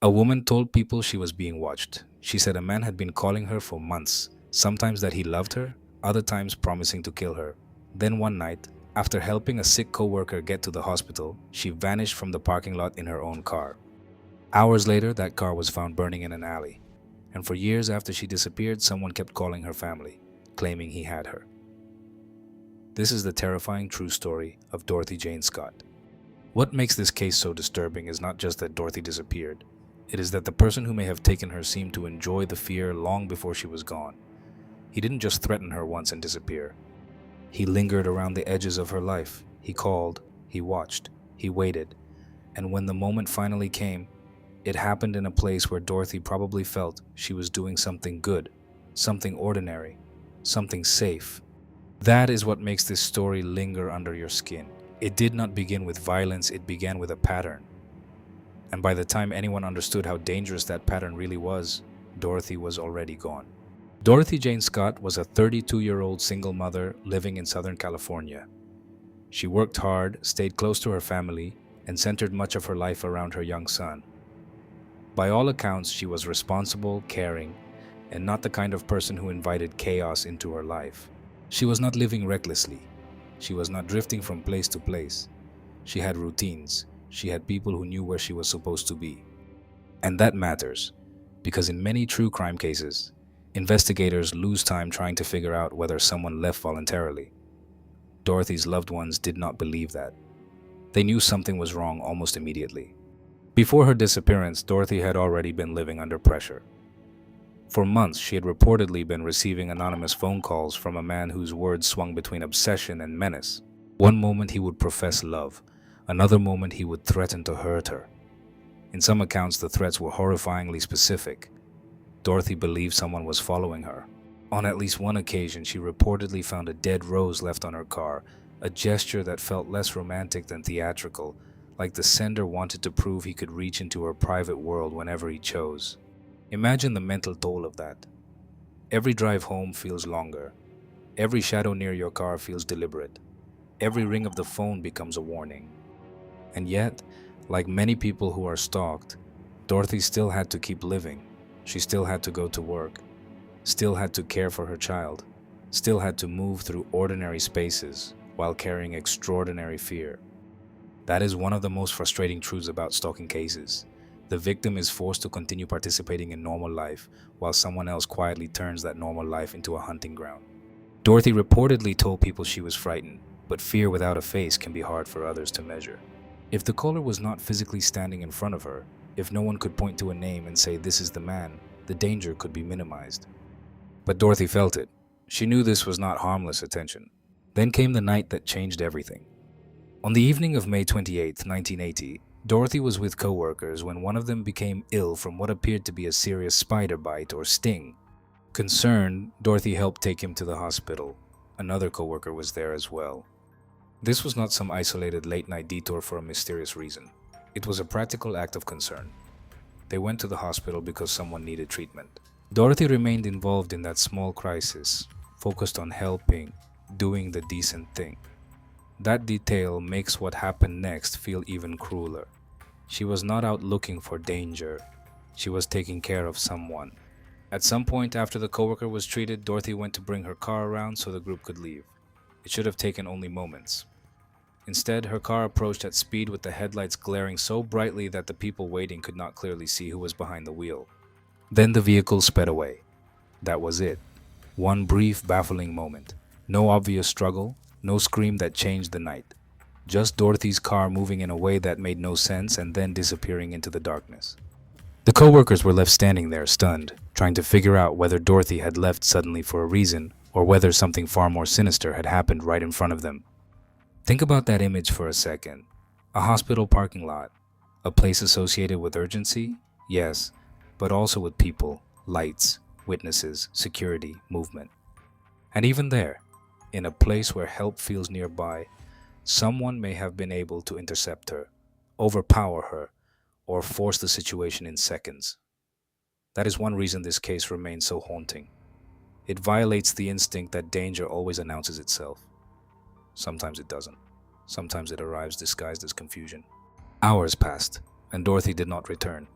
A woman told people she was being watched. She said a man had been calling her for months, sometimes that he loved her, other times promising to kill her. Then one night, after helping a sick coworker get to the hospital, she vanished from the parking lot in her own car. Hours later, that car was found burning in an alley. And for years after she disappeared, someone kept calling her family, claiming he had her. This is the terrifying true story of Dorothy Jane Scott. What makes this case so disturbing is not just that Dorothy disappeared. It is that the person who may have taken her seemed to enjoy the fear long before she was gone. He didn't just threaten her once and disappear. He lingered around the edges of her life. He called, he watched, he waited. And when the moment finally came, it happened in a place where Dorothy probably felt she was doing something good, something ordinary, something safe. That is what makes this story linger under your skin. It did not begin with violence, it began with a pattern. And by the time anyone understood how dangerous that pattern really was, Dorothy was already gone. Dorothy Jane Scott was a 32-year-old single mother living in Southern California. She worked hard, stayed close to her family, and centered much of her life around her young son. By all accounts, she was responsible, caring, and not the kind of person who invited chaos into her life. She was not living recklessly. She was not drifting from place to place. She had routines. She had people who knew where she was supposed to be. And that matters, because in many true crime cases, investigators lose time trying to figure out whether someone left voluntarily. Dorothy's loved ones did not believe that. They knew something was wrong almost immediately. Before her disappearance, Dorothy had already been living under pressure. For months, she had reportedly been receiving anonymous phone calls from a man whose words swung between obsession and menace. One moment he would profess love, another moment he would threaten to hurt her. In some accounts, the threats were horrifyingly specific. Dorothy believed someone was following her. On at least one occasion, she reportedly found a dead rose left on her car, a gesture that felt less romantic than theatrical, like the sender wanted to prove he could reach into her private world whenever he chose. Imagine the mental toll of that. Every drive home feels longer. Every shadow near your car feels deliberate. Every ring of the phone becomes a warning. And yet, like many people who are stalked, Dorothy still had to keep living. She still had to go to work, still had to care for her child, still had to move through ordinary spaces while carrying extraordinary fear. That is one of the most frustrating truths about stalking cases. The victim is forced to continue participating in normal life while someone else quietly turns that normal life into a hunting ground. Dorothy reportedly told people she was frightened, but fear without a face can be hard for others to measure. If the caller was not physically standing in front of her, if no one could point to a name and say this is the man, the danger could be minimized. But Dorothy felt it. She knew this was not harmless attention. Then came the night that changed everything. On the evening of May 28, 1980, Dorothy was with coworkers when one of them became ill from what appeared to be a serious spider bite or sting. Concerned, Dorothy helped take him to the hospital. Another coworker was there as well. This was not some isolated late-night detour for a mysterious reason. It was a practical act of concern. They went to the hospital because someone needed treatment. Dorothy remained involved in that small crisis, focused on helping, doing the decent thing. That detail makes what happened next feel even crueler. She was not out looking for danger. She was taking care of someone. At some point after the coworker was treated, Dorothy went to bring her car around so the group could leave. It should have taken only moments. Instead, her car approached at speed with the headlights glaring so brightly that the people waiting could not clearly see who was behind the wheel. Then the vehicle sped away. That was it. One brief, baffling moment. No obvious struggle, no scream that changed the night. Just Dorothy's car moving in a way that made no sense and then disappearing into the darkness. The coworkers were left standing there, stunned, trying to figure out whether Dorothy had left suddenly for a reason or whether something far more sinister had happened right in front of them. Think about that image for a second. A hospital parking lot, a place associated with urgency, yes, but also with people, lights, witnesses, security, movement. And even there, in a place where help feels nearby, someone may have been able to intercept her, overpower her, or force the situation in seconds. That is one reason this case remains so haunting. It violates the instinct that danger always announces itself. Sometimes it doesn't. Sometimes it arrives disguised as confusion. Hours passed, and Dorothy did not return.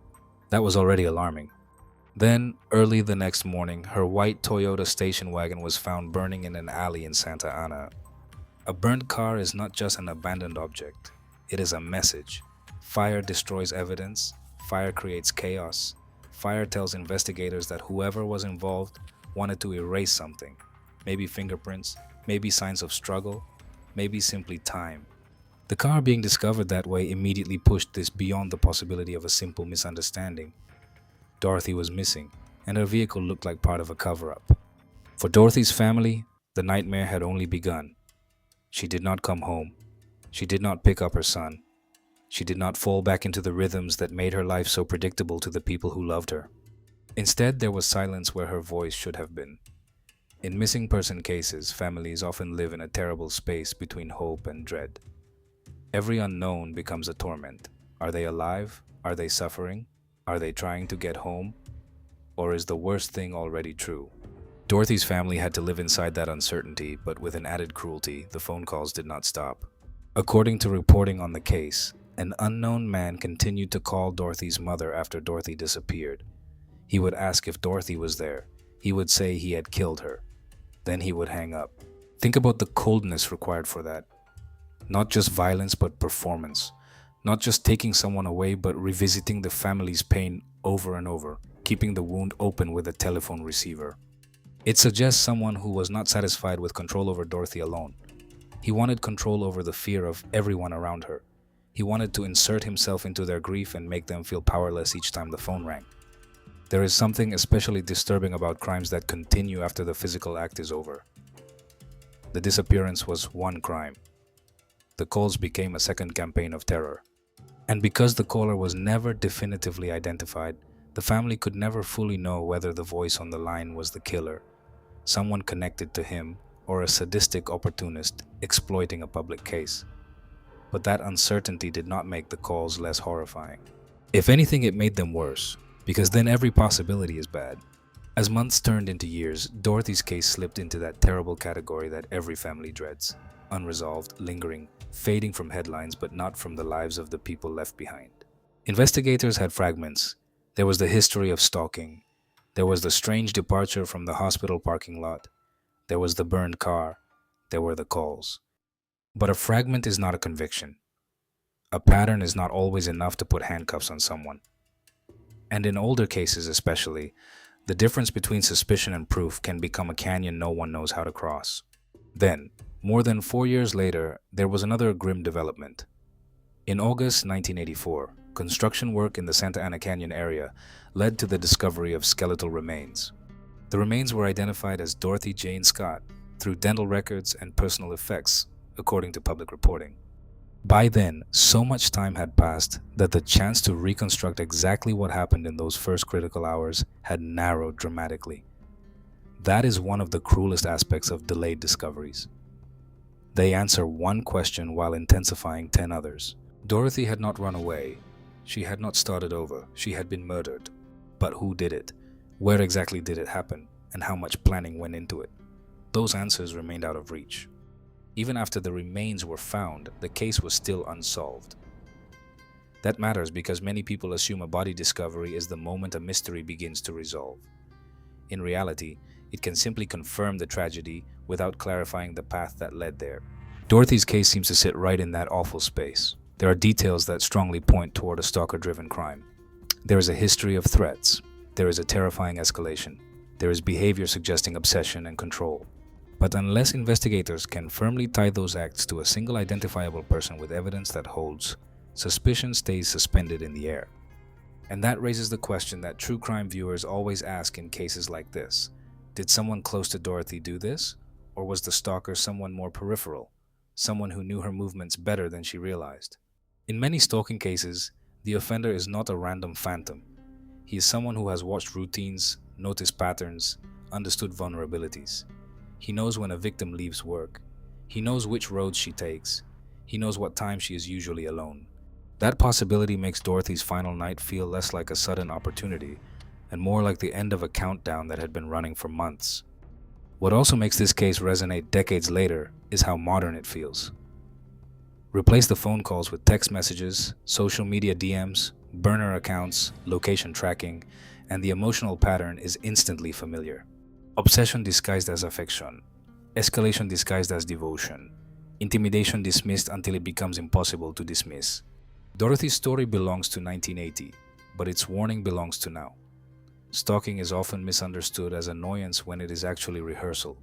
That was already alarming. Then, early the next morning, her white Toyota station wagon was found burning in an alley in Santa Ana. A burned car is not just an abandoned object, it is a message. Fire destroys evidence, fire creates chaos, fire tells investigators that whoever was involved wanted to erase something. Maybe fingerprints, maybe signs of struggle, maybe simply time. The car being discovered that way immediately pushed this beyond the possibility of a simple misunderstanding. Dorothy was missing, and her vehicle looked like part of a cover-up. For Dorothy's family, the nightmare had only begun. She did not come home. She did not pick up her son. She did not fall back into the rhythms that made her life so predictable to the people who loved her. Instead, there was silence where her voice should have been. In missing person cases, families often live in a terrible space between hope and dread. Every unknown becomes a torment. Are they alive? Are they suffering? Are they trying to get home? Or is the worst thing already true? Dorothy's family had to live inside that uncertainty, but with an added cruelty, the phone calls did not stop. According to reporting on the case, an unknown man continued to call Dorothy's mother after Dorothy disappeared. He would ask if Dorothy was there. He would say he had killed her. Then he would hang up. Think about the coldness required for that. Not just violence, but performance. Not just taking someone away, but revisiting the family's pain over and over, keeping the wound open with a telephone receiver. It suggests someone who was not satisfied with control over Dorothy alone. He wanted control over the fear of everyone around her. He wanted to insert himself into their grief and make them feel powerless each time the phone rang. There is something especially disturbing about crimes that continue after the physical act is over. The disappearance was one crime. The calls became a second campaign of terror. And because the caller was never definitively identified, the family could never fully know whether the voice on the line was the killer, someone connected to him, or a sadistic opportunist exploiting a public case. But that uncertainty did not make the calls less horrifying. If anything, it made them worse, because then every possibility is bad. As months turned into years, Dorothy's case slipped into that terrible category that every family dreads. Unresolved, lingering, fading from headlines but not from the lives of the people left behind. Investigators had fragments. There was the history of stalking. There was the strange departure from the hospital parking lot. There was the burned car. There were the calls. But a fragment is not a conviction. A pattern is not always enough to put handcuffs on someone. And in older cases especially, the difference between suspicion and proof can become a canyon no one knows how to cross. Then, more than 4 years later, there was another grim development. In August 1984, construction work in the Santa Ana Canyon area led to the discovery of skeletal remains. The remains were identified as Dorothy Jane Scott through dental records and personal effects, according to public reporting. By then, so much time had passed that the chance to reconstruct exactly what happened in those first critical hours had narrowed dramatically. That is one of the cruelest aspects of delayed discoveries. They answer one question while intensifying 10 others. Dorothy had not run away. She had not started over. She had been murdered. But who did it? Where exactly did it happen? And how much planning went into it? Those answers remained out of reach. Even after the remains were found, the case was still unsolved. That matters because many people assume a body discovery is the moment a mystery begins to resolve. In reality, it can simply confirm the tragedy without clarifying the path that led there. Dorothy's case seems to sit right in that awful space. There are details that strongly point toward a stalker-driven crime. There is a history of threats. There is a terrifying escalation. There is behavior suggesting obsession and control. But unless investigators can firmly tie those acts to a single identifiable person with evidence that holds, suspicion stays suspended in the air. And that raises the question that true crime viewers always ask in cases like this. Did someone close to Dorothy do this? Or was the stalker someone more peripheral? Someone who knew her movements better than she realized? In many stalking cases, the offender is not a random phantom. He is someone who has watched routines, noticed patterns, understood vulnerabilities. He knows when a victim leaves work. He knows which roads she takes. He knows what time she is usually alone. That possibility makes Dorothy's final night feel less like a sudden opportunity and more like the end of a countdown that had been running for months. What also makes this case resonate decades later is how modern it feels. Replace the phone calls with text messages, social media DMs, burner accounts, location tracking, and the emotional pattern is instantly familiar. Obsession disguised as affection, escalation disguised as devotion, intimidation dismissed until it becomes impossible to dismiss. Dorothy's story belongs to 1980, but its warning belongs to now. Stalking is often misunderstood as annoyance when it is actually rehearsal.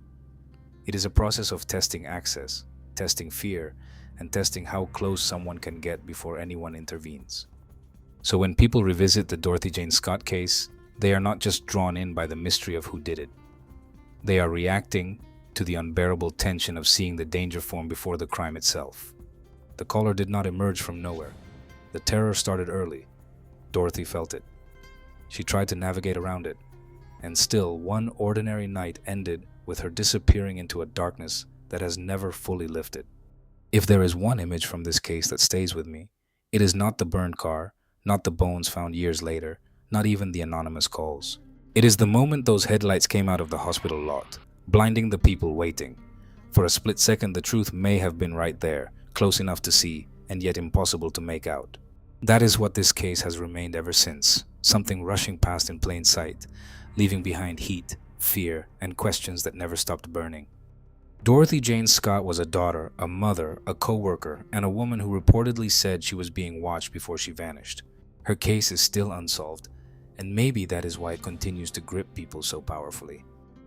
It is a process of testing access, testing fear, and testing how close someone can get before anyone intervenes. So when people revisit the Dorothy Jane Scott case, they are not just drawn in by the mystery of who did it. They are reacting to the unbearable tension of seeing the danger form before the crime itself. The caller did not emerge from nowhere. The terror started early. Dorothy felt it. She tried to navigate around it. And still, one ordinary night ended with her disappearing into a darkness that has never fully lifted. If there is one image from this case that stays with me, it is not the burned car, not the bones found years later, not even the anonymous calls. It is the moment those headlights came out of the hospital lot, blinding the people waiting. For a split second, the truth may have been right there, close enough to see, and yet impossible to make out. That is what this case has remained ever since, something rushing past in plain sight, leaving behind heat, fear, and questions that never stopped burning. Dorothy Jane Scott was a daughter, a mother, a co-worker, and a woman who reportedly said she was being watched before she vanished. Her case is still unsolved, and maybe that is why it continues to grip people so powerfully.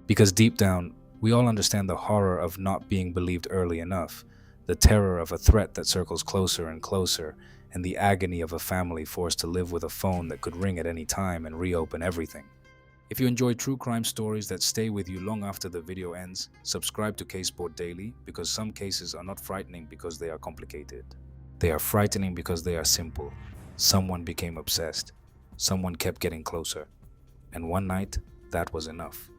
Because deep down, we all understand the horror of not being believed early enough, the terror of a threat that circles closer and closer, and the agony of a family forced to live with a phone that could ring at any time and reopen everything. If you enjoy true crime stories that stay with you long after the video ends, subscribe to Caseboard Daily, because some cases are not frightening because they are complicated. They are frightening because they are simple. Someone became obsessed. Someone kept getting closer. And one night, that was enough.